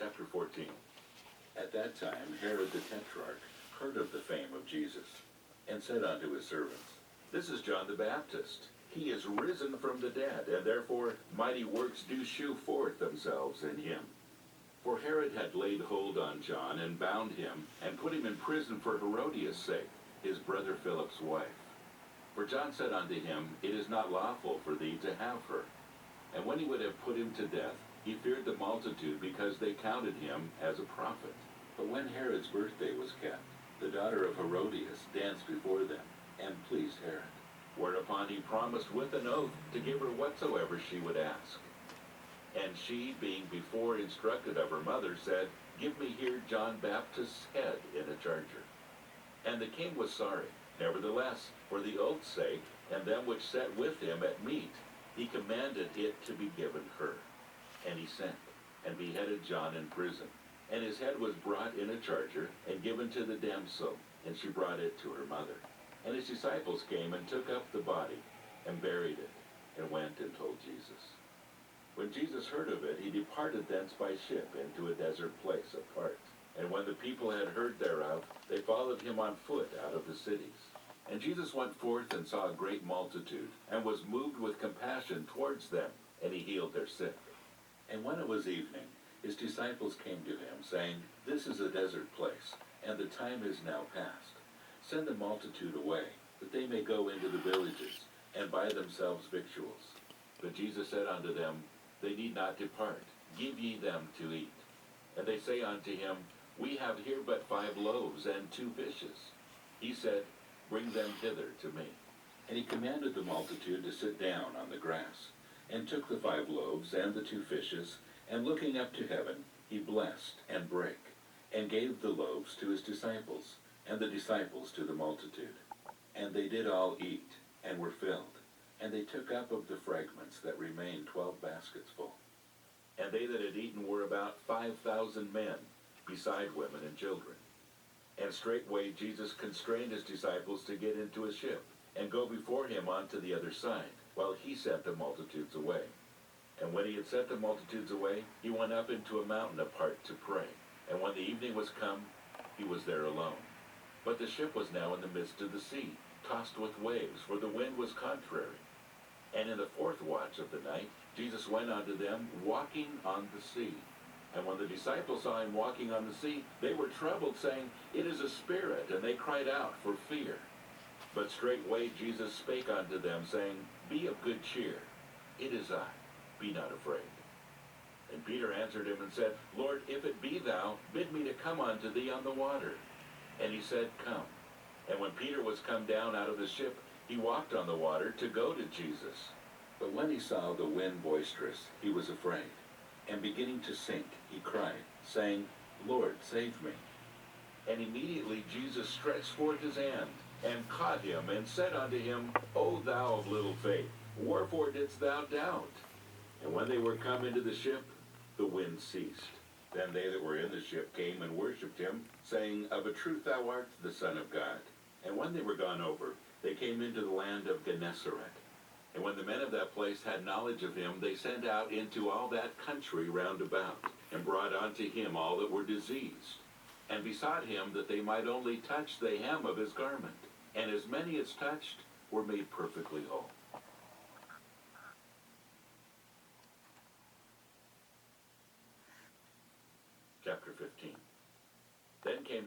Chapter 14. At that time Herod the Tetrarch heard of the fame of Jesus, and said unto his servants, This is John the Baptist. He is risen from the dead, and therefore mighty works do shew forth themselves in him. For Herod had laid hold on John, and bound him, and put him in prison for Herodias' sake, his brother Philip's wife. For John said unto him, It is not lawful for thee to have her. And when he would have put him to death, he feared the multitude, because they counted him as a prophet. But when Herod's birthday was kept, the daughter of Herodias danced before them, and pleased Herod. Whereupon he promised with an oath to give her whatsoever she would ask. And she, being before instructed of her mother, said, Give me here John Baptist's head in a charger. And the king was sorry. Nevertheless, for the oath's sake, and them which sat with him at meat, he commanded it to be given her. And he sent, and beheaded John in prison. And his head was brought in a charger, and given to the damsel, and she brought it to her mother. And his disciples came and took up the body, and buried it, and went and told Jesus. When Jesus heard of it, he departed thence by ship into a desert place apart. And when the people had heard thereof, they followed him on foot out of the cities. And Jesus went forth and saw a great multitude, and was moved with compassion towards them, and he healed their sick. And when it was evening, his disciples came to him, saying, This is a desert place, and the time is now past. Send the multitude away, that they may go into the villages, and buy themselves victuals. But Jesus said unto them, They need not depart. Give ye them to eat. And they say unto him, We have here but 5 loaves and 2 fishes. He said, Bring them hither to me. And he commanded the multitude to sit down on the grass, and took the 5 loaves and the 2 fishes, and looking up to heaven, he blessed and brake, and gave the loaves to his disciples, and the disciples to the multitude. And they did all eat, and were filled. And they took up of the fragments that remained 12 baskets full. And they that had eaten were about 5,000 men, beside women and children. And straightway Jesus constrained his disciples to get into a ship, and go before him unto the other side, while he sent the multitudes away. And when he had sent the multitudes away, he went up into a mountain apart to pray. And when the evening was come, he was there alone. But the ship was now in the midst of the sea, tossed with waves, for the wind was contrary. And in the 4th watch of the night, Jesus went unto them, walking on the sea. And when the disciples saw him walking on the sea, they were troubled, saying, It is a spirit, and they cried out for fear. But straightway Jesus spake unto them, saying, Be of good cheer, it is I, be not afraid. And Peter answered him and said, Lord, if it be thou, bid me to come unto thee on the water. And he said, Come. And when Peter was come down out of the ship, he walked on the water to go to Jesus. But when he saw the wind boisterous, he was afraid. And beginning to sink, he cried, saying, Lord, save me. And immediately Jesus stretched forth his hand, and caught him, and said unto him, O thou of little faith, wherefore didst thou doubt? And when they were come into the ship, the wind ceased. Then they that were in the ship came and worshipped him, saying, Of a truth thou art the Son of God. And when they were gone over, they came into the land of Gennesaret. And when the men of that place had knowledge of him, they sent out into all that country round about, and brought unto him all that were diseased, and besought him that they might only touch the hem of his garment. And as many as touched were made perfectly whole. Chapter 15. Then came